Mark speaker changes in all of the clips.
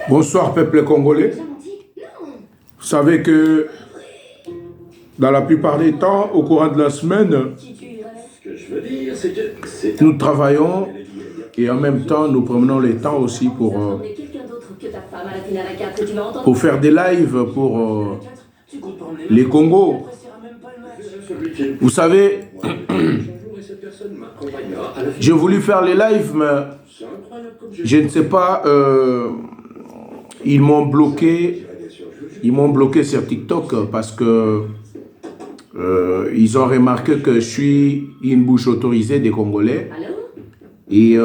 Speaker 1: Bonsoir peuple congolais. Vous savez que dans la plupart des temps, au courant de la semaine, nous travaillons et en même temps nous prenons le temps aussi pour faire des lives pour les Congos. Vous savez, j'ai voulu faire les lives, mais je ne sais pas, ils m'ont bloqué sur TikTok parce que ils ont remarqué que je suis une bouche autorisée des Congolais. Et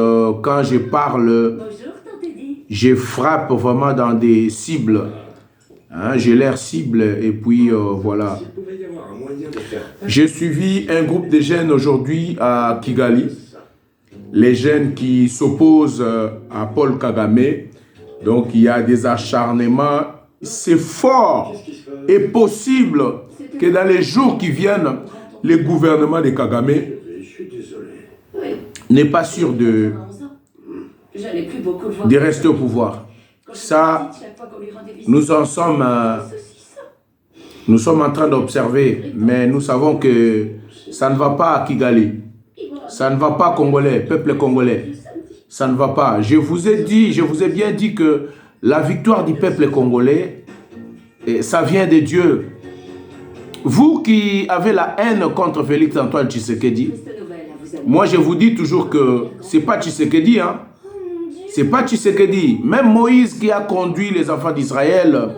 Speaker 1: quand je parle, je frappe vraiment dans des cibles. Hein, j'ai l'air cible et puis voilà. J'ai suivi un groupe de jeunes aujourd'hui à Kigali. Les jeunes qui s'opposent à Paul Kagame. Donc il y a des acharnements. C'est fort et possible que dans les jours qui viennent, le gouvernement de Kagame n'est pas sûr de rester au pouvoir. Ça, nous sommes en train d'observer, mais nous savons que ça ne va pas à Kigali. Ça ne va pas Congolais, peuple congolais. Ça ne va pas. Je vous ai bien dit que la victoire du peuple congolais, ça vient de Dieu. Vous qui avez la haine contre Félix Antoine Tshisekedi, moi je vous dis toujours que c'est pas Tshisekedi, hein. C'est pas Tshisekedi. Même Moïse qui a conduit les enfants d'Israël,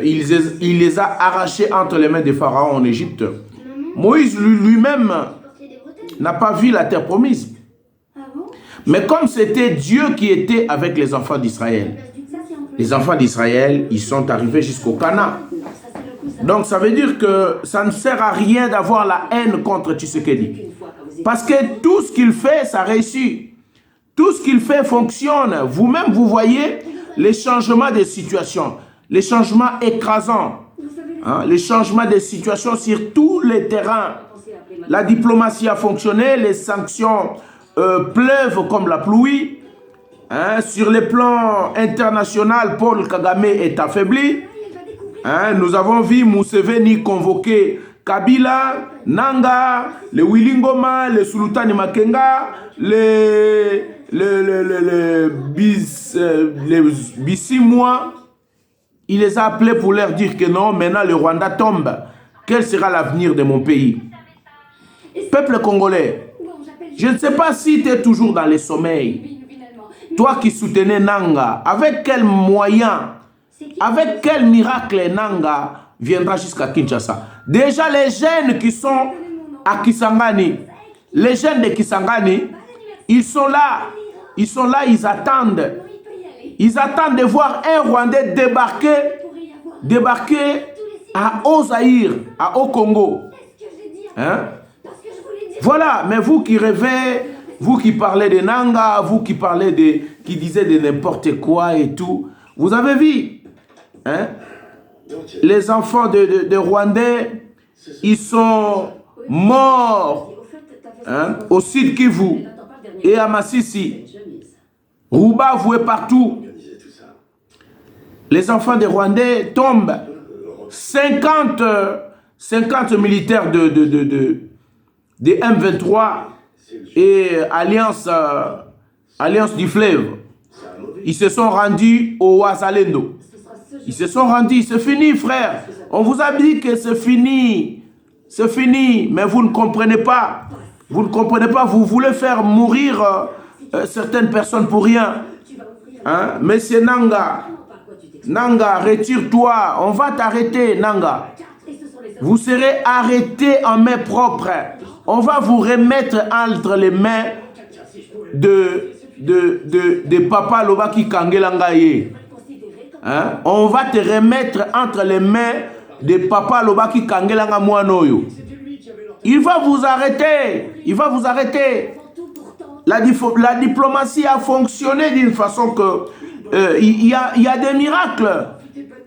Speaker 1: il les a arrachés entre les mains des pharaons en Égypte. Moïse lui-même n'a pas vu la terre promise. Mais comme c'était Dieu qui était avec les enfants d'Israël, les enfants d'Israël, ils sont arrivés jusqu'au Canaan. Donc ça veut dire que ça ne sert à rien d'avoir la haine contre Tshisekedi. Parce que tout ce qu'il fait, ça réussit. Tout ce qu'il fait fonctionne. Vous-même, vous voyez les changements de situation, les changements écrasants, hein, les changements de situation sur tous les terrains. La diplomatie a fonctionné, les sanctions pleuvent comme la pluie. Hein, sur le plan international, Paul Kagame est affaibli. Hein, nous avons vu Museveni convoquer Kabila, Nanga, les Willingoma, les Sultani Makenga, les Bissimois. Il les a appelés pour leur dire que non, maintenant le Rwanda tombe. Quel sera l'avenir de mon pays? Peuple congolais, je ne sais pas si tu es toujours dans le sommeil. Toi qui soutenais Nanga, avec quel moyen, avec quel miracle Nanga viendra jusqu'à Kinshasa? Déjà les jeunes qui sont à Kisangani, les jeunes de Kisangani, ils sont là, ils attendent. Ils attendent de voir un Rwandais débarquer à Haut-Zaïre, à Haut-Congo. Hein? Voilà, mais vous qui rêvez, vous qui parlez de Nanga, vous qui parlez qui disiez de n'importe quoi et tout, vous avez vu, hein? Les enfants de Rwandais, ils sont morts, hein, au Sud Kivu et à Massissi. Rouba voué partout. Les enfants de Rwandais tombent. 50 militaires de M23 et Alliance du Fleuve. Ils se sont rendus au Ouazalendo. Ils se sont rendus. C'est fini, frère. On vous a dit que c'est fini. C'est fini. Mais vous ne comprenez pas. Vous ne comprenez pas. Vous voulez faire mourir certaines personnes pour rien. Hein? Monsieur Nanga. Nanga, retire-toi. On va t'arrêter, Nanga. Vous serez arrêté en main propre. On va vous remettre entre les mains de Papa Lobaki Kangelangaye. Hein? On va te remettre entre les mains de Papa Lobaki Kangelanga Mwanoyo. Il va vous arrêter. Il va vous arrêter. La diplomatie a fonctionné d'une façon que il y a des miracles.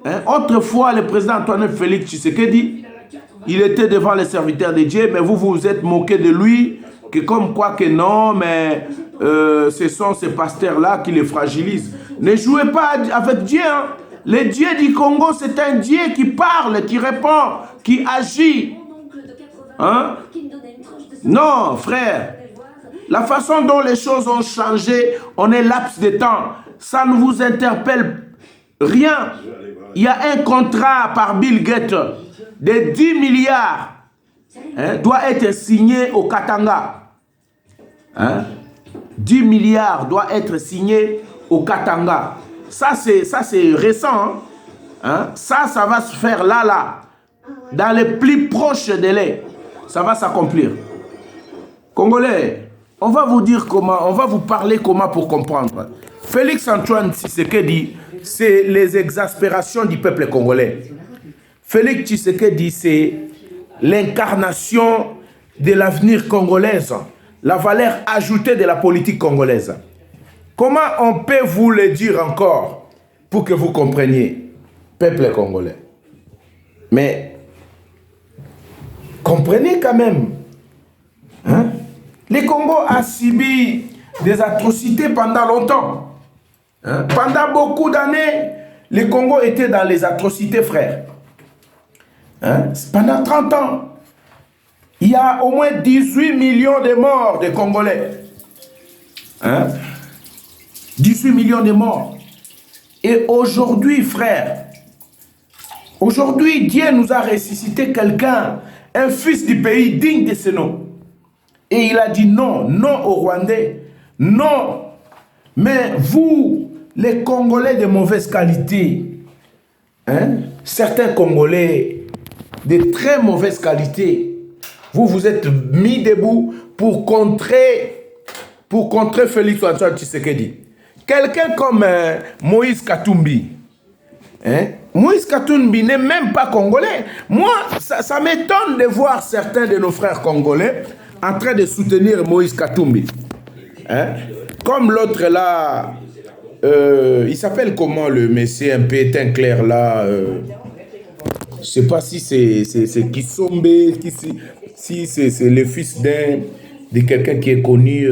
Speaker 1: Hein? Autrefois, le président Antoine Félix Tshisekedi, il était devant les serviteurs de Dieu, mais vous vous êtes moqué de lui. que comme quoi que non, mais ce sont ces pasteurs-là qui les fragilisent. Ne jouez pas avec Dieu. Hein. Le Dieu du Congo, c'est un Dieu qui parle, qui répond, qui agit. Hein? Non, frère. La façon dont les choses ont changé en un laps de temps, ça ne vous interpelle rien. Il y a un contrat par Bill Gates de 10 milliards doit être signé au Katanga. 10 milliards doit être signé au Katanga. Ça, c'est récent. Ça va se faire là. Dans les plus proches délais. Ça va s'accomplir. Congolais, on va vous dire comment, on va vous parler comment pour comprendre. Félix Antoine Tshisekedi, c'est les exaspérations du peuple congolais. Félix Tshisekedi, c'est l'incarnation de l'avenir congolaise, la valeur ajoutée de la politique congolaise. Comment on peut vous le dire encore pour que vous compreniez, peuple congolais? Mais comprenez quand même. Le Congo a subi des atrocités pendant longtemps. Pendant beaucoup d'années, le Congo était dans les atrocités, frères. Pendant 30 ans, il y a au moins 18 millions de morts de Congolais. 18 millions de morts. Et aujourd'hui, frère, aujourd'hui, Dieu nous a ressuscité quelqu'un, un fils du pays digne de ce nom. Et il a dit non, non aux Rwandais, non. Mais vous, les Congolais de mauvaise qualité, certains Congolais de très mauvaise qualité, vous êtes mis debout pour contrer Félix Antoine Tshisekedi. Quelqu'un comme Moïse Katumbi. Moïse Katumbi n'est même pas congolais. Moi, ça m'étonne de voir certains de nos frères congolais en train de soutenir Moïse Katumbi. Comme l'autre là, il s'appelle comment le monsieur un peu teint clair là, je ne sais pas si c'est Kisombe, si c'est le fils de quelqu'un qui est connu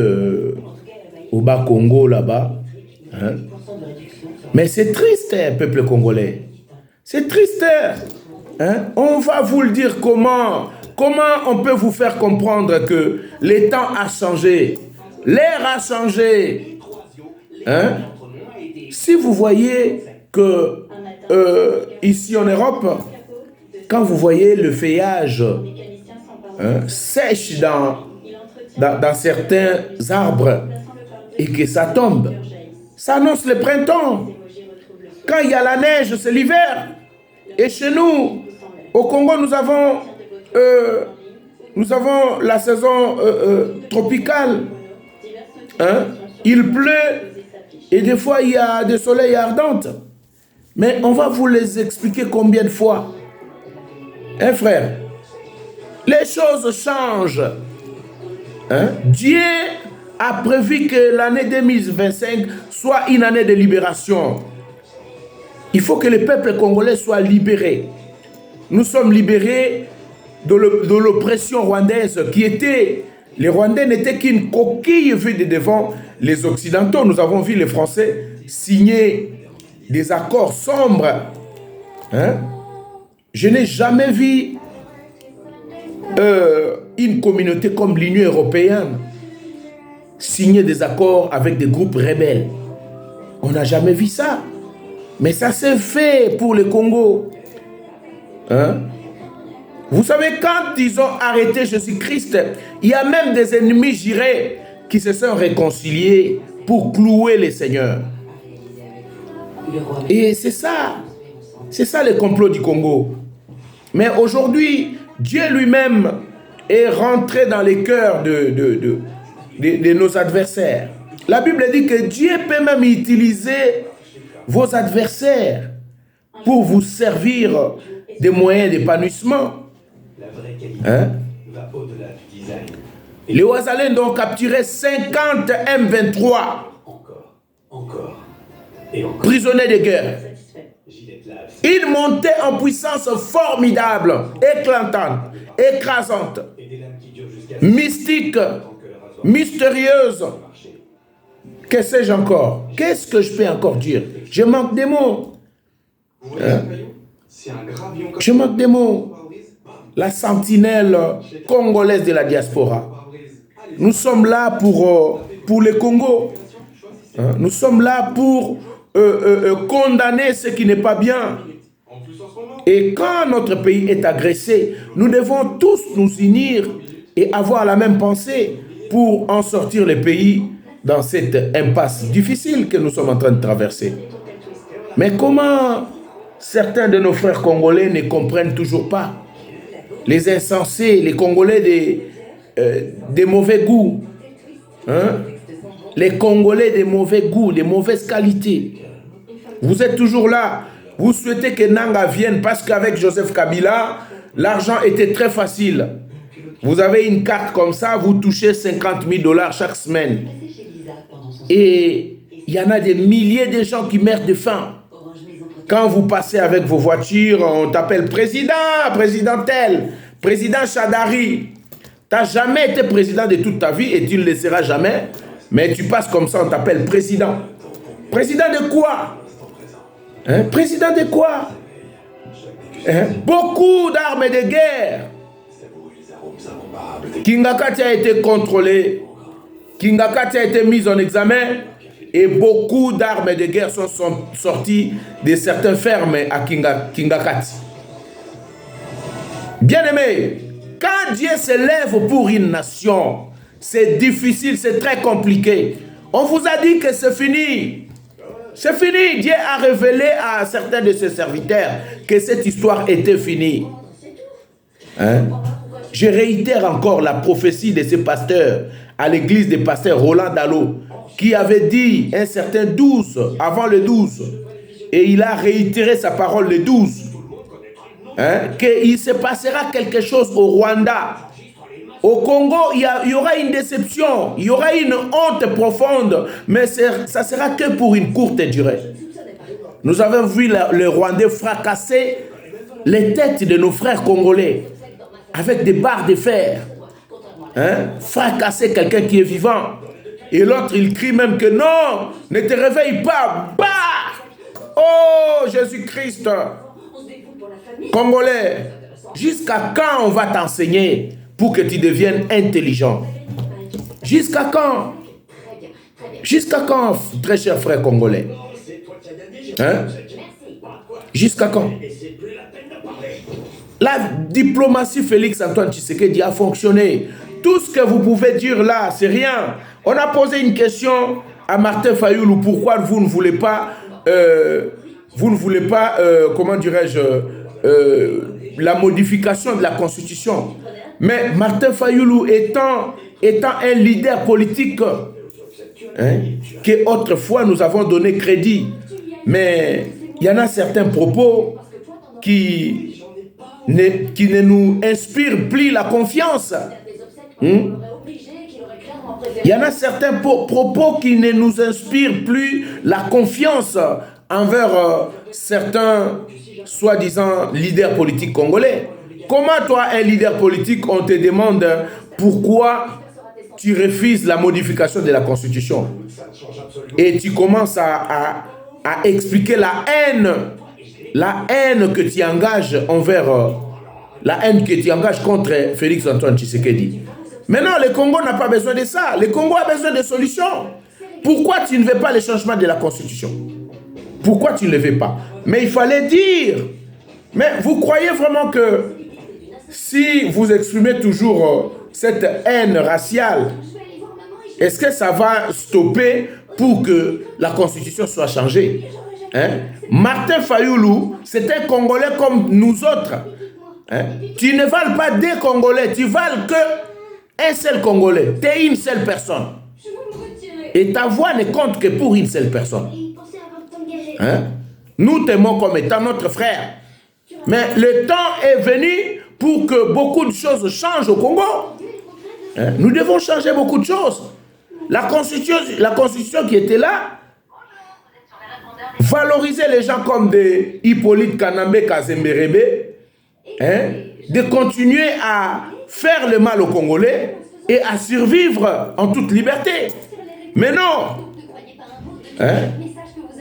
Speaker 1: au bas Congo là-bas. Mais c'est triste, peuple congolais. C'est triste. On va vous le dire comment on peut vous faire comprendre que le temps a changé. L'air a changé. Si vous voyez que ici en Europe, quand vous voyez le feuillage sèche dans certains arbres et que ça tombe, ça annonce le printemps. Quand il y a la neige, c'est l'hiver. Et chez nous, au Congo, nous avons la saison tropicale. Il pleut et des fois, il y a des soleils ardents. Mais on va vous les expliquer combien de fois. Frère, les choses changent. Dieu a prévu que l'année 2025 soit une année de libération. Il faut que le peuple congolais soit libéré. Nous sommes libérés de l'oppression rwandaise qui était... Les Rwandais n'étaient qu'une coquille vide devant les Occidentaux. Nous avons vu les Français signer des accords sombres. Je n'ai jamais vu une communauté comme l'Union européenne signer des accords avec des groupes rebelles. On n'a jamais vu ça. Mais ça s'est fait pour le Congo. Vous savez, quand ils ont arrêté Jésus-Christ, il y a même des ennemis jurés qui se sont réconciliés pour clouer les seigneurs. Et c'est ça le complot du Congo. Mais aujourd'hui, Dieu lui-même est rentré dans les cœurs de nos adversaires. La Bible dit que Dieu peut même utiliser vos adversaires pour vous servir des moyens d'épanouissement. Les Ouazalènes ont capturé 50 M23 prisonniers de guerre. Une montée en puissance formidable, éclatante, écrasante, mystique, mystérieuse. Que sais-je encore? Qu'est-ce que je peux encore dire? Je manque des mots. Hein? Je manque des mots. La sentinelle congolaise de la diaspora. Nous sommes là pour le Congo. Hein? Nous sommes là pour condamner ce qui n'est pas bien. Et quand notre pays est agressé, nous devons tous nous unir et avoir la même pensée pour en sortir le pays dans cette impasse difficile que nous sommes en train de traverser. Mais comment certains de nos frères congolais ne comprennent toujours pas? Les insensés, les Congolais des mauvais goûts. Hein? Les Congolais des mauvais goûts, des mauvaises qualités. Vous êtes toujours là. Vous souhaitez que Nanga vienne parce qu'avec Joseph Kabila, l'argent était très facile. Vous avez une carte comme ça, vous touchez 50 000 $ chaque semaine. Et il y en a des milliers de gens qui meurent de faim. Quand vous passez avec vos voitures, on t'appelle président, président tel, président Chadari. Tu n'as jamais été président de toute ta vie et tu ne le seras jamais. Mais tu passes comme ça, on t'appelle président. Président de quoi? Hein? Président de quoi? Hein? Beaucoup d'armes de guerre. Kingakati a été contrôlé. Kingakati a été mis en examen. Et beaucoup d'armes de guerre sont sorties de certaines fermes à Kingakati. Bien-aimé, quand Dieu se lève pour une nation, c'est difficile, c'est très compliqué. On vous a dit que c'est fini. C'est fini. Dieu a révélé à certains de ses serviteurs que cette histoire était finie. Hein? Je réitère encore la prophétie de ce pasteur à l'église des pasteurs Roland Dallot, qui avait dit un certain 12, avant le 12, et il a réitéré sa parole le 12, hein, qu'il se passera quelque chose au Rwanda. Au Congo, il y aura une déception, il y aura une honte profonde, mais ça sera que pour une courte durée. Nous avons vu le Rwandais fracasser les têtes de nos frères congolais avec des barres de fer. Hein, fracasser quelqu'un qui est vivant. Et l'autre, il crie même que non, ne te réveille pas. Bah! Oh, Jésus-Christ. Congolais, jusqu'à quand on va t'enseigner pour que tu deviennes intelligent? Jusqu'à quand? Jusqu'à quand, très cher frère congolais? Hein? Jusqu'à quand? La diplomatie Félix Antoine Tshisekedi a fonctionné. Tout ce que vous pouvez dire là, c'est rien. On a posé une question à Martin Fayulu. Pourquoi vous ne voulez pas, comment dirais-je, la modification de la Constitution? Mais Martin Fayulu étant un leader politique, hein, qu'autrefois nous avons donné crédit. Mais il y en a certains propos qui ne nous inspirent plus la confiance. Il y en a certains propos qui ne nous inspirent plus la confiance envers certains soi-disant leaders politiques congolais. Comment toi, un leader politique, on te demande pourquoi tu refuses la modification de la Constitution? Et tu commences à expliquer la haine que tu engages envers, la haine que tu engages contre Félix Antoine Tshisekedi. Maintenant, le Congo n'a pas besoin de ça. Le Congo a besoin de solutions. Pourquoi tu ne veux pas le changement de la Constitution? Pourquoi tu ne le veux pas? Mais il fallait dire. Mais vous croyez vraiment que si vous exprimez toujours cette haine raciale, est-ce que ça va stopper pour que la Constitution soit changée? Hein? Martin Fayulu, c'est un Congolais comme nous autres. Hein? Tu ne vales pas des Congolais, tu vales que un seul Congolais. Tu es une seule personne. Et ta voix ne compte que pour une seule personne. Hein? Nous t'aimons comme étant notre frère. Mais le temps est venu pour que beaucoup de choses changent au Congo. Hein? Nous devons changer beaucoup de choses. La constitution qui était là, valoriser les gens comme des Hippolyte Kanambe Kazemberebe, hein? De continuer à faire le mal aux Congolais, et à survivre en toute liberté. Mais non. Hein?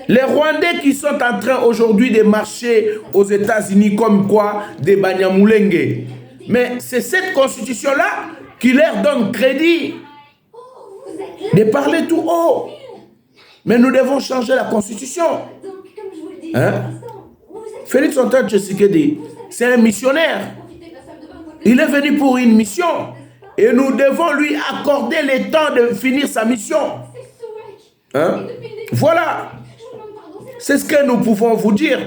Speaker 1: Les Rwandais qui sont en train aujourd'hui de marcher aux États-Unis comme quoi des Banyamulenge. Mais c'est cette constitution-là qui leur donne crédit de parler tout haut. Mais nous devons changer la constitution. Hein? Félix Antoine Tshisekedi, c'est un missionnaire. Il est venu pour une mission. Et nous devons lui accorder le temps de finir sa mission. Hein? Voilà. C'est ce que nous pouvons vous dire.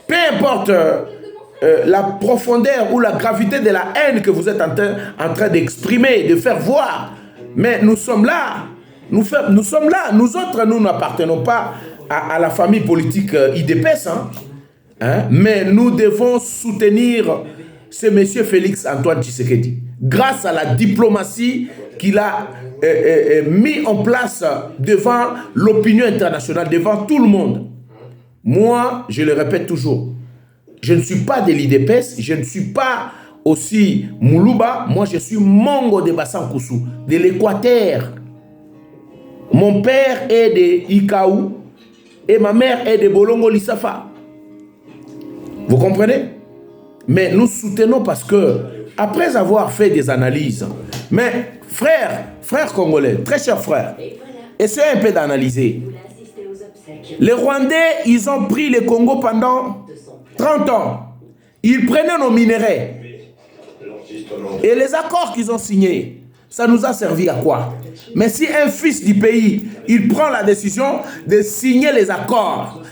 Speaker 1: Peu importe la profondeur ou la gravité de la haine que vous êtes en train d'exprimer, de faire voir. Mais nous sommes là. Nous sommes là. Nous autres, nous n'appartenons pas à la famille politique IDPS. Hein? Mais nous devons soutenir ce monsieur Félix Antoine Tshisekedi. Grâce à la diplomatie qu'il a mis en place devant l'opinion internationale, devant tout le monde. Moi, je le répète toujours, je ne suis pas de l'IDPS, je ne suis pas aussi Moulouba, moi je suis Mongo de Bassankoussou, de l'Équateur. Mon père est de Ikaou et ma mère est de Bolongo Lissafa. Vous comprenez? Mais nous soutenons parce que, après avoir fait des analyses, mais frères congolais, très chers frères, essayez un peu d'analyser. Les Rwandais, ils ont pris le Congo pendant 30 ans. Ils prenaient nos minéraux. Et les accords qu'ils ont signés, ça nous a servi à quoi? Mais si un fils du pays, il prend la décision de signer les accords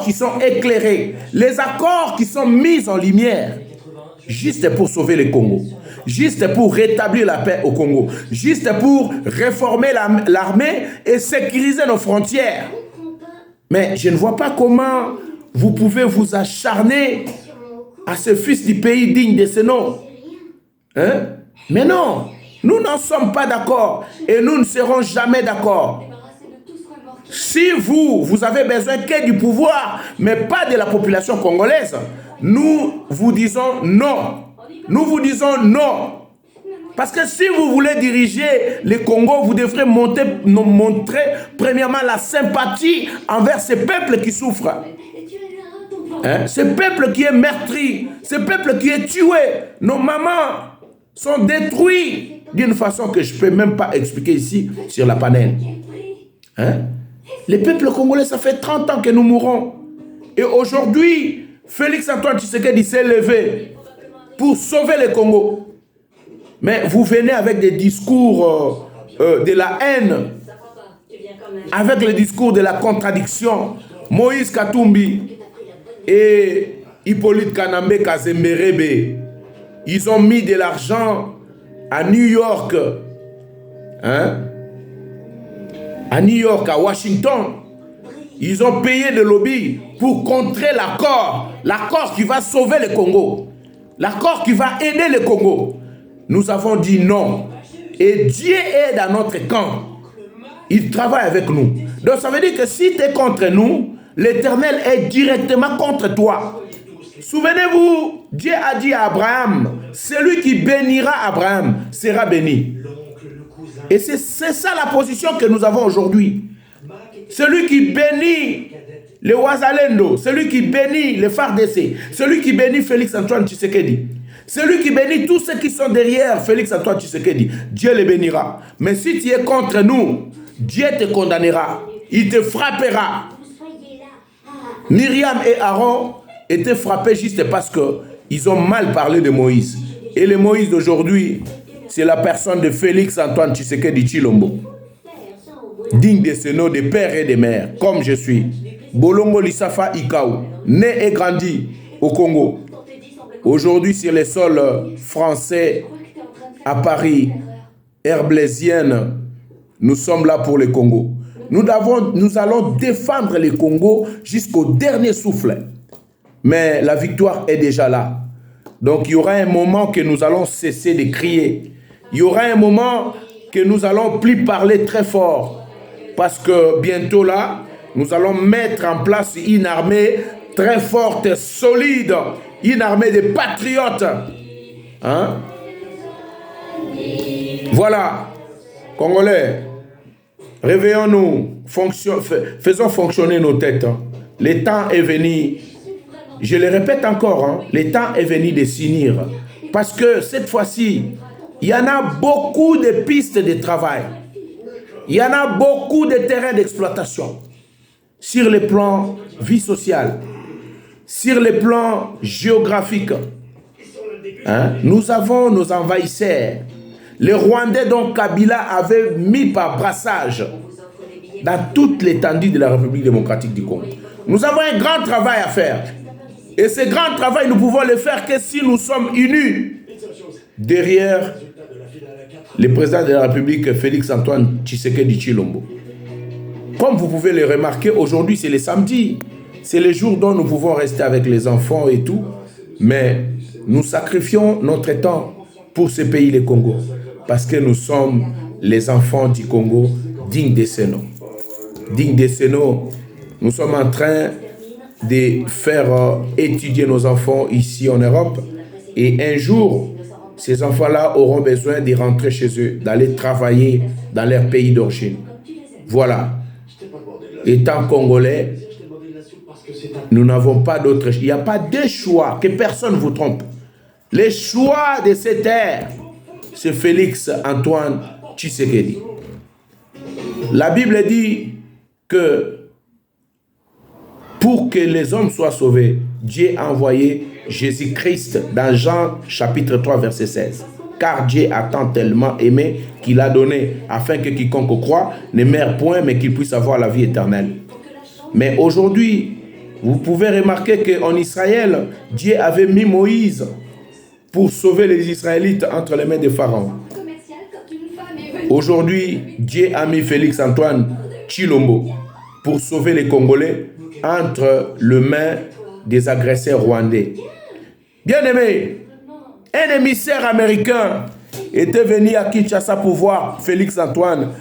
Speaker 1: qui sont éclairés, les accords qui sont mis en lumière, juste pour sauver le Congo, juste pour rétablir la paix au Congo, juste pour réformer l'armée et sécuriser nos frontières. Mais je ne vois pas comment vous pouvez vous acharner à ce fils du pays digne de ce nom. Hein? Mais non, nous n'en sommes pas d'accord et nous ne serons jamais d'accord. Si vous avez besoin que du pouvoir, mais pas de la population congolaise, nous vous disons non. Nous vous disons non. Parce que si vous voulez diriger le Congo, vous devrez montrer premièrement la sympathie envers ce peuple qui souffre. Hein? Ce peuple qui est meurtri, ce peuple qui est tué. Nos mamans sont détruites d'une façon que je ne peux même pas expliquer ici sur la panel. Hein? Les peuples congolais, ça fait 30 ans que nous mourons. Et aujourd'hui, Félix Antoine Tshisekedi s'est levé pour sauver le Congo. Mais vous venez avec des discours de la haine, avec le discours de la contradiction. Moïse Katumbi et Hippolyte Kanambe Kazemberebe, ils ont mis de l'argent à New York, hein? À New York, à Washington. Ils ont payé des lobbies pour contrer l'accord qui va sauver le Congo, l'accord qui va aider le Congo. Nous avons dit non. Et Dieu est dans notre camp. Il travaille avec nous. Donc ça veut dire que si tu es contre nous, l'Éternel est directement contre toi. Souvenez-vous, Dieu a dit à Abraham, celui qui bénira Abraham sera béni. Et c'est ça la position que nous avons aujourd'hui. Celui qui bénit le Ouazalendo, celui qui bénit le FARDC, celui qui bénit Félix Antoine Tshisekedi, celui qui bénit tous ceux qui sont derrière Félix Antoine Tshisekedi, Dieu les bénira. Mais si tu es contre nous, Dieu te condamnera. Il te frappera. Myriam et Aaron étaient frappés juste parce qu'ils ont mal parlé de Moïse. Et le Moïse d'aujourd'hui, c'est la personne de Félix Antoine Tshisekedi Tshilombo. Digne de ce nom de père et de mère, comme je suis. Bolongo Lissafa Ikaou, né et grandi au Congo. Aujourd'hui, sur les sols français, à Paris, herblaisienne, nous sommes là pour le Congo. Nous allons défendre le Congo jusqu'au dernier souffle. Mais la victoire est déjà là. Donc, il y aura un moment que nous allons cesser de crier. Il y aura un moment que nous allons plus parler très fort. Parce que bientôt là, nous allons mettre en place une armée très forte, solide. Une armée de patriotes. Hein? Voilà, Congolais, réveillons-nous, faisons fonctionner nos têtes. Le temps est venu, je le répète encore, le temps est venu de s'unir. Parce que cette fois-ci, il y en a beaucoup de pistes de travail. Il y en a beaucoup de terrains d'exploitation. Sur le plan vie sociale, sur le plan géographique. Nous avons nos envahisseurs. Les Rwandais dont Kabila avait mis par brassage dans toute l'étendue de la République démocratique du Congo. Nous avons un grand travail à faire. Et ce grand travail, nous pouvons le faire que si nous sommes unis derrière le président de la République, Félix-Antoine Tshisekedi Tshilombo. Comme vous pouvez le remarquer, aujourd'hui c'est le samedi. C'est le jour dont nous pouvons rester avec les enfants et tout. Mais nous sacrifions notre temps pour ce pays, le Congo. Parce que nous sommes les enfants du Congo dignes de ce nom. Dignes de ce nom. Nous sommes en train de faire étudier nos enfants ici en Europe. Et un jour, ces enfants-là auront besoin de rentrer chez eux, d'aller travailler dans leur pays d'origine. Voilà. Étant Congolais, nous n'avons pas d'autre choix. Il n'y a pas de choix, que personne ne vous trompe. Le choix de cette terre, c'est Félix-Antoine Tshisekedi. La Bible dit que pour que les hommes soient sauvés, Dieu a envoyé Jésus-Christ dans Jean chapitre 3 verset 16. Car Dieu a tant tellement aimé qu'il a donné afin que quiconque croit ne meure point mais qu'il puisse avoir la vie éternelle. Mais aujourd'hui, vous pouvez remarquer qu'en Israël, Dieu avait mis Moïse pour sauver les Israélites entre les mains de Pharaon. Aujourd'hui, Dieu a mis Félix-Antoine Tshilombo pour sauver les Congolais entre les mains des agresseurs rwandais. Bien-aimé, un émissaire américain était venu à Kinshasa pour voir Félix-Antoine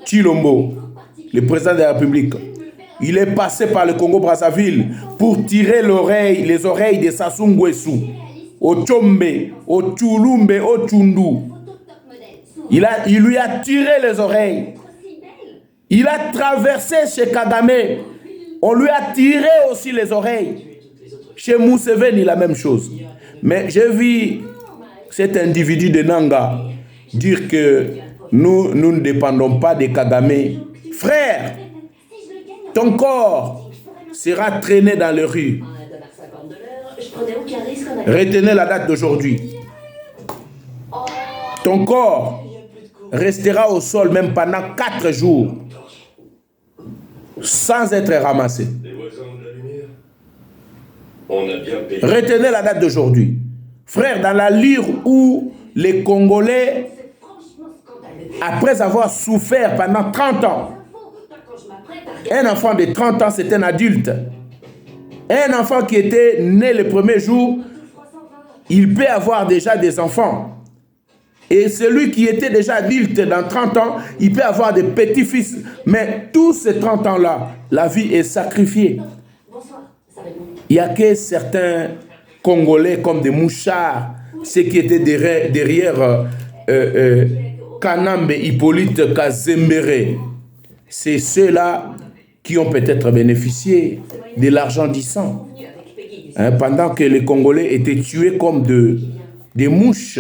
Speaker 1: Tshilombo, le président de la République. Il est passé par le Congo-Brazzaville pour tirer les oreilles de Sassou Nguesso, au Tchombe, au Tchoulumbe, au Tchundu. Il lui a tiré les oreilles. Il a traversé chez Kagame. On lui a tiré aussi les oreilles. Chez Museveni, la même chose. Mais j'ai vu cet individu de Nanga dire que nous ne dépendons pas de Kagame. Frère, ton corps sera traîné dans les rues. Retenez la date d'aujourd'hui. Ton corps restera au sol même pendant 4 jours sans être ramassé. Retenez la date d'aujourd'hui. Frère, dans la lyre où les Congolais, après avoir souffert pendant 30 ans, un enfant de 30 ans, c'est un adulte. Un enfant qui était né le premier jour, il peut avoir déjà des enfants. Et celui qui était déjà adulte dans 30 ans, il peut avoir des petits-fils. Mais tous ces 30 ans-là, la vie est sacrifiée. Il n'y a que certains Congolais comme des mouchards, ceux qui étaient derrière Kanambe, Hippolyte Kazembere. C'est ceux-là qui ont peut-être bénéficié de l'argent du sang. Pendant que les Congolais étaient tués comme des mouches,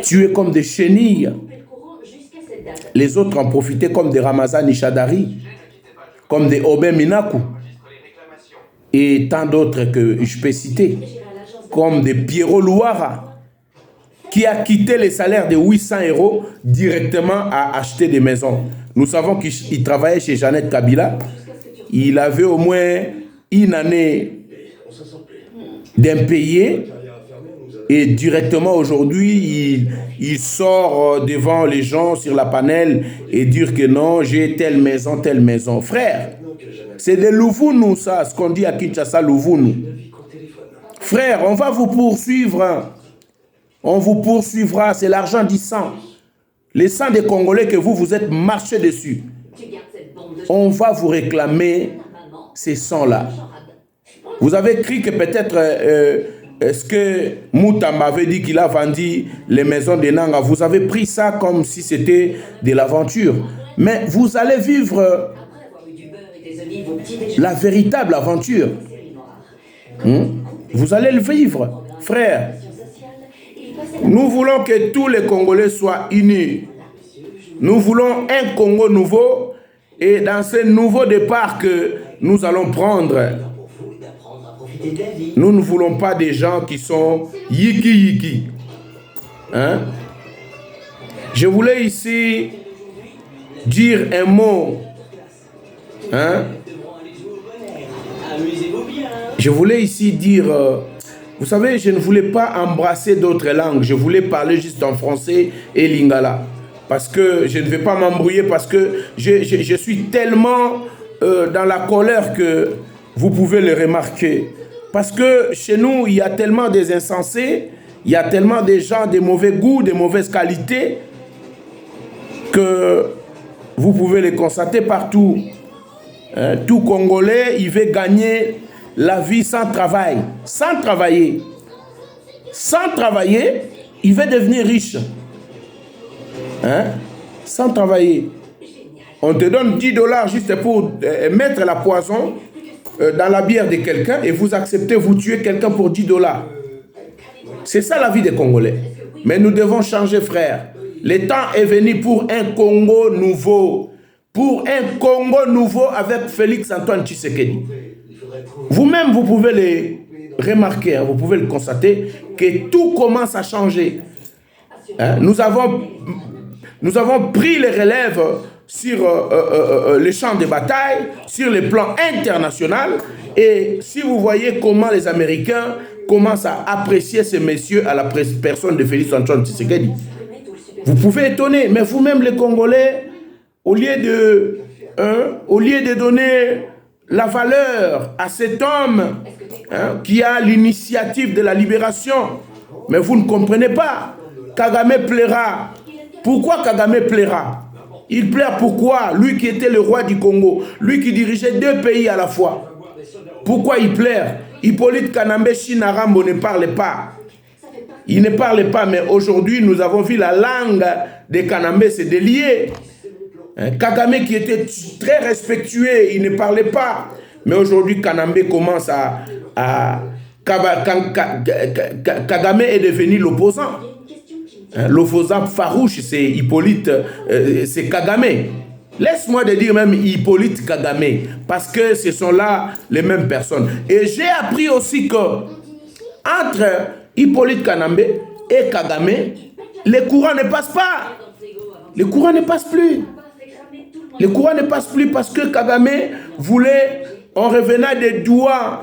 Speaker 1: tués comme des chenilles. Les autres en profitaient comme des Ramazani Chadari, comme des Obé Minaku, et tant d'autres que je peux citer, comme des Pierrot Louara, qui a quitté les salaires de 800 € directement à acheter des maisons. Nous savons qu'il travaillait chez Jeannette Kabila. Il avait au moins une année d'impayé. Et directement aujourd'hui, il sort devant les gens sur la panel et dire que non, j'ai telle maison, telle maison. Frère, c'est de Louvounou ça, ce qu'on dit à Kinshasa, Louvounou. Frère, on va vous poursuivre. On vous poursuivra, c'est l'argent du sang. Les sangs des Congolais que vous êtes marché dessus. On va vous réclamer ces sangs-là. Vous avez cru que peut-être est-ce que Moutamba avait dit qu'il a vendu les maisons de Nanga? Vous avez pris ça comme si c'était de l'aventure. Mais vous allez vivre la véritable aventure. Vous allez le vivre, frère. Nous voulons que tous les Congolais soient unis. Nous voulons un Congo nouveau. Et dans ce nouveau départ que nous allons prendre, nous ne voulons pas des gens qui sont yiki-yiki. Hein? Je voulais ici dire un mot. Hein? Je voulais ici dire... vous savez, je ne voulais pas embrasser d'autres langues. Je voulais parler juste en français et lingala. Parce que je ne vais pas m'embrouiller, parce que je suis tellement dans la colère que vous pouvez le remarquer. Parce que chez nous, il y a tellement des insensés, il y a tellement de gens de mauvais goût, de mauvaise qualité, que vous pouvez les constater partout. Tout Congolais, il veut gagner la vie sans travail, sans travailler. Sans travailler, il veut devenir riche. Hein? Sans travailler. On te donne 10 $ juste pour mettre la poison dans la bière de quelqu'un et vous acceptez, vous tuez quelqu'un pour 10 $. C'est ça la vie des Congolais. Mais nous devons changer, frère. Le temps est venu pour un Congo nouveau. Pour un Congo nouveau avec Félix Antoine Tshisekedi. Vous-même, vous pouvez le remarquer, hein, vous pouvez le constater, que tout commence à changer. Hein? Nous avons pris les relèves sur les champs de bataille, sur le plan international. Et si vous voyez comment les Américains commencent à apprécier ces messieurs à la personne de Félix Antoine Tshisekedi, vous pouvez étonner. Mais vous-même, les Congolais, au lieu de donner la valeur à cet homme qui a l'initiative de la libération, mais vous ne comprenez pas. Kagame plaira. Pourquoi Kagame plaira? Il plaira pourquoi? Lui qui était le roi du Congo, lui qui dirigeait 2 pays à la fois. Pourquoi il plaira? Hippolyte Kanambe Chinarambo ne parle pas. Il ne parle pas, mais aujourd'hui, nous avons vu la langue de Kanambe se délier. Kagame qui était très respectueux, il ne parlait pas. Mais aujourd'hui, Kanambe commence Kagame est devenu l'opposant. L'opposant farouche, c'est Hippolyte, c'est Kagame. Laisse-moi de dire même Hippolyte Kagame, parce que ce sont là les mêmes personnes. Et j'ai appris aussi que entre Hippolyte Kanambe et Kagame, les courants ne passent pas. Les courants ne passent plus. Les courants ne passent plus parce que Kagame voulait, on revenait des doigts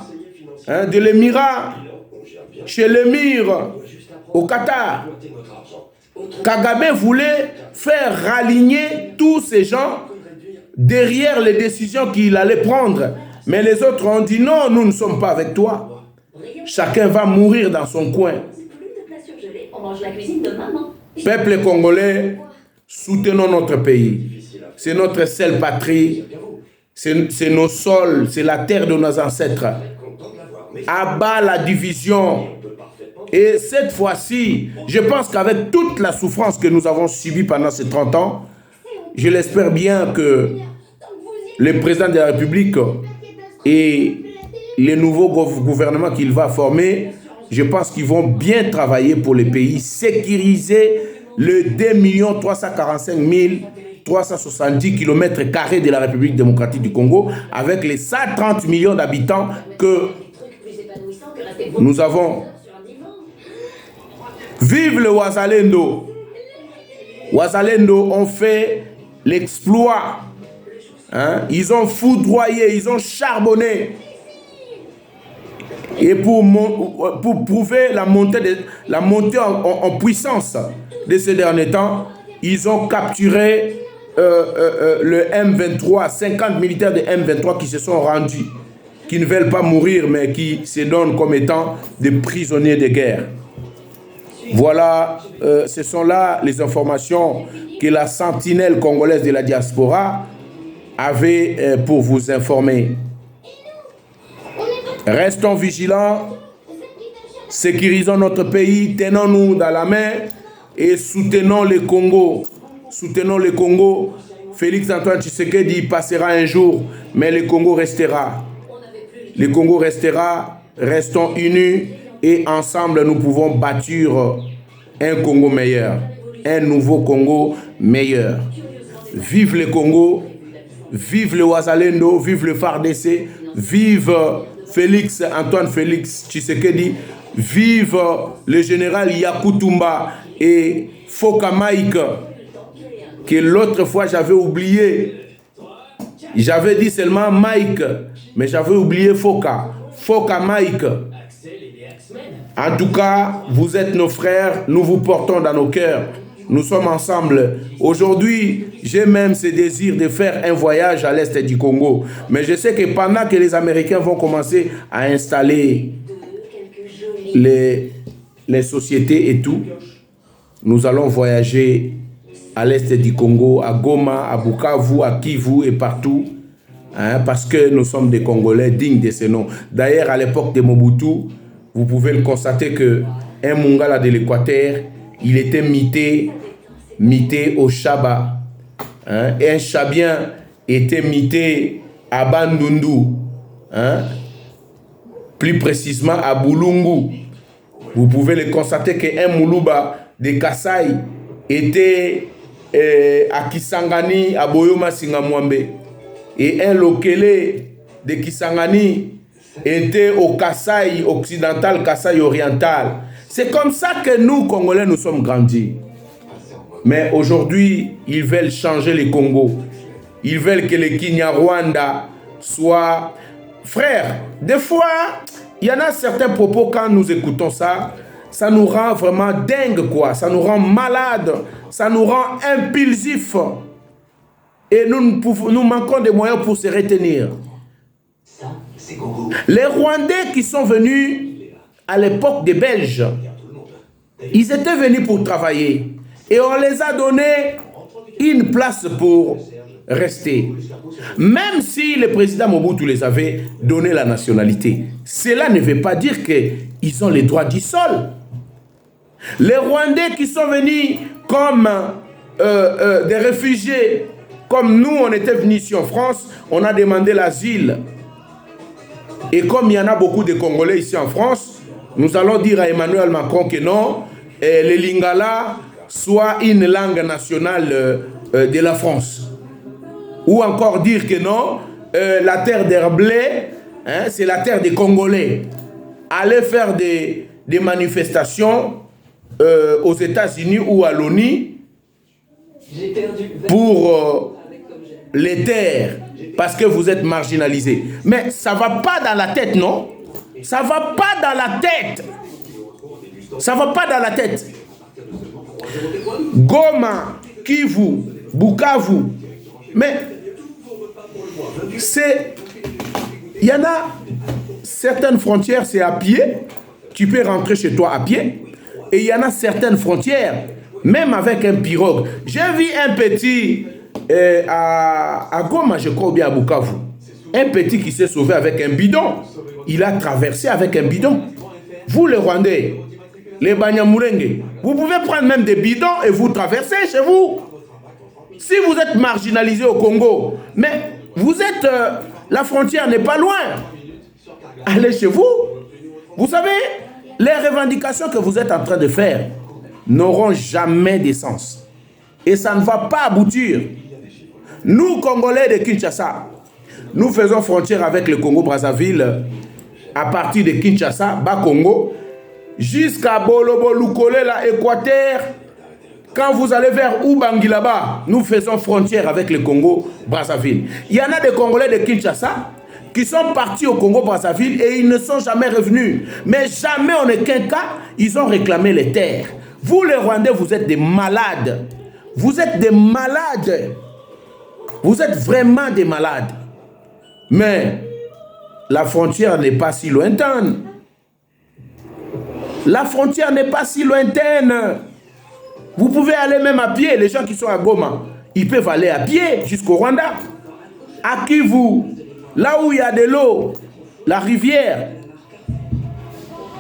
Speaker 1: de l'émirat, chez l'émir, au Qatar. Kagame voulait faire raligner tous ces gens derrière les décisions qu'il allait prendre. Mais les autres ont dit non, nous ne sommes pas avec toi. Chacun va mourir dans son coin. Peuple congolais, soutenons notre pays. C'est notre seule patrie. C'est nos sols, c'est la terre de nos ancêtres. Abat la division. Et cette fois-ci, je pense qu'avec toute la souffrance que nous avons subie pendant ces 30 ans, je l'espère bien que le président de la République et les nouveaux gouvernements qu'il va former, je pense qu'ils vont bien travailler pour le pays, sécuriser le 2 345 370 km² de la République démocratique du Congo avec les 130 millions d'habitants que nous avons. Vive le Wazalendo. Wazalendo ont fait l'exploit. Ils ont foudroyé, ils ont charbonné. Et pour prouver la montée en puissance de ces derniers temps, ils ont capturé le M23, 50 militaires de M23 qui se sont rendus, qui ne veulent pas mourir, mais qui se donnent comme étant des prisonniers de guerre. Voilà, ce sont là les informations que la sentinelle congolaise de la diaspora avait pour vous informer. Restons vigilants. Sécurisons notre pays, tenons-nous dans la main et soutenons le Congo. Soutenons le Congo. Félix Antoine Tshisekedi passera un jour, mais le Congo restera. Le Congo restera, restons unis et ensemble nous pouvons bâtir un Congo meilleur, un nouveau Congo meilleur. Vive le Congo, vive le Wazalendo, vive le FARDC, vive Félix Antoine Félix Tshisekedi, vive le général Yakutumba et Foka Mike, que l'autre fois j'avais oublié. J'avais dit seulement Mike, mais j'avais oublié Foka. Foka Mike. En tout cas, vous êtes nos frères, nous vous portons dans nos cœurs. Nous sommes ensemble. Aujourd'hui, j'ai même ce désir de faire un voyage à l'est du Congo. Mais je sais que pendant que les Américains vont commencer à installer les sociétés et tout, nous allons voyager à l'est du Congo, à Goma, à Bukavu, à Kivu et partout, hein, parce que nous sommes des Congolais dignes de ce nom. D'ailleurs, à l'époque de Mobutu, vous pouvez le constater que un Mungala de l'Équateur, il était mité au Chaba. Hein, et un Chabien était mité à Bandundu, hein, plus précisément à Bulungu. Vous pouvez le constater qu'un Muluba de Kassai était à Kisangani, à Boyoma Singamwambe. Et un Lokele de Kisangani était au Kassai occidental, Kassai oriental. C'est comme ça que nous, Congolais, nous sommes grandis. Mais aujourd'hui, ils veulent changer le Congo. Ils veulent que le Kinyarwanda soit... Frère, des fois, il y en a certains propos, quand nous écoutons ça, ça nous rend vraiment dingue, quoi. Ça nous rend malade. Ça nous rend impulsifs. Et nous manquons des moyens pour se retenir. Les Rwandais qui sont venus à l'époque des Belges, ils étaient venus pour travailler. Et on les a donné une place pour rester. Même si le président Mobutu les avait donné la nationalité, cela ne veut pas dire qu'ils ont les droits du sol. Les Rwandais qui sont venus comme des réfugiés, comme nous on était venus ici en France, on a demandé l'asile. Et comme il y en a beaucoup de Congolais ici en France, nous allons dire à Emmanuel Macron que non, le Lingala soit une langue nationale de la France. Ou encore dire que non, la terre d'Herblay, hein, c'est la terre des Congolais. Aller faire des manifestations aux États-Unis ou à l'ONU pour les terres, parce que vous êtes marginalisés. Mais ça ne va pas dans la tête, non? Ça ne va pas dans la tête. Ça ne va pas dans la tête. Goma, Kivu, Bukavu. Mais c'est... Il y en a certaines frontières, c'est à pied. Tu peux rentrer chez toi à pied. Et il y en a certaines frontières, même avec un pirogue. J'ai vu un petit à Goma, je crois bien à Bukavu. Un petit qui s'est sauvé avec un bidon. Il a traversé avec un bidon. Vous les Rwandais, les Banyamulenge, vous pouvez prendre même des bidons et vous traverser chez vous. Si vous êtes marginalisé au Congo, mais vous êtes... la frontière n'est pas loin. Allez chez vous. Vous savez, les revendications que vous êtes en train de faire n'auront jamais de sens. Et ça ne va pas aboutir. Nous, Congolais de Kinshasa, nous faisons frontière avec le Congo-Brazzaville à partir de Kinshasa, Bas-Congo, jusqu'à Bolobo-Lukolela, Équateur. Quand vous allez vers Ubangi là-bas, nous faisons frontière avec le Congo-Brazzaville. Il y en a des Congolais de Kinshasa qui sont partis au Congo-Brazzaville et ils ne sont jamais revenus. Mais jamais en aucun cas, ils ont réclamé les terres. Vous les Rwandais, vous êtes des malades. Vous êtes des malades. Vous êtes vraiment des malades. Mais la frontière n'est pas si lointaine. La frontière n'est pas si lointaine. Vous pouvez aller même à pied. Les gens qui sont à Goma, ils peuvent aller à pied jusqu'au Rwanda. À Kivu, là où il y a de l'eau, la rivière.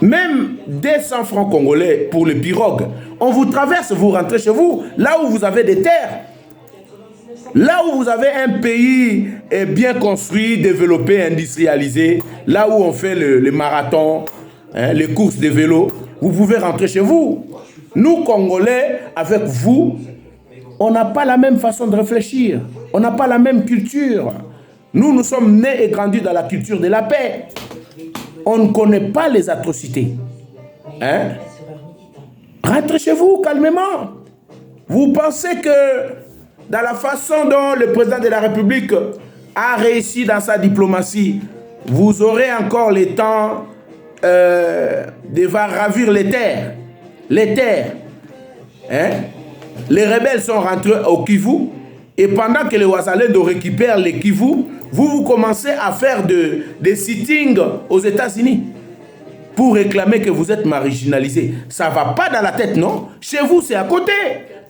Speaker 1: Même 200 francs congolais pour les pirogues. On vous traverse, vous rentrez chez vous, là où vous avez des terres. Là où vous avez un pays bien construit, développé, industrialisé, là où on fait le marathon, hein, les courses de vélo, vous pouvez rentrer chez vous. Nous, Congolais, avec vous, on n'a pas la même façon de réfléchir. On n'a pas la même culture. Nous sommes nés et grandis dans la culture de la paix. On ne connaît pas les atrocités. Hein? Rentrez chez vous calmement. Vous pensez que dans la façon dont le président de la République a réussi dans sa diplomatie, vous aurez encore le temps de ravir les terres. Les terres. Hein? Les rebelles sont rentrés au Kivu et pendant que les Wazalendo récupèrent les Kivu, vous commencez à faire des sittings aux États-Unis pour réclamer que vous êtes marginalisés. Ça ne va pas dans la tête, non? Chez vous, c'est à côté.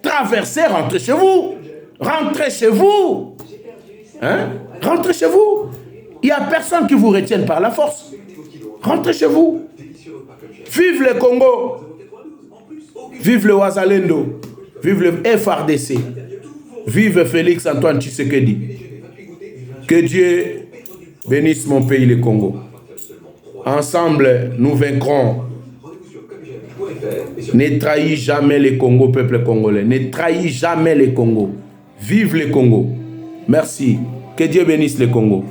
Speaker 1: Traversez, rentrez chez vous. Rentrez chez vous. Hein? Rentrez chez vous. Il n'y a personne qui vous retienne par la force. Rentrez chez vous. Vive le Congo. Vive le Wazalendo. Vive le FRDC. Vive Félix Antoine Tshisekedi. Que Dieu bénisse mon pays, le Congo. Ensemble, nous vaincrons. Ne trahis jamais le Congo, peuple congolais. Ne trahis jamais le Congo. Vive le Congo. Merci. Que Dieu bénisse le Congo.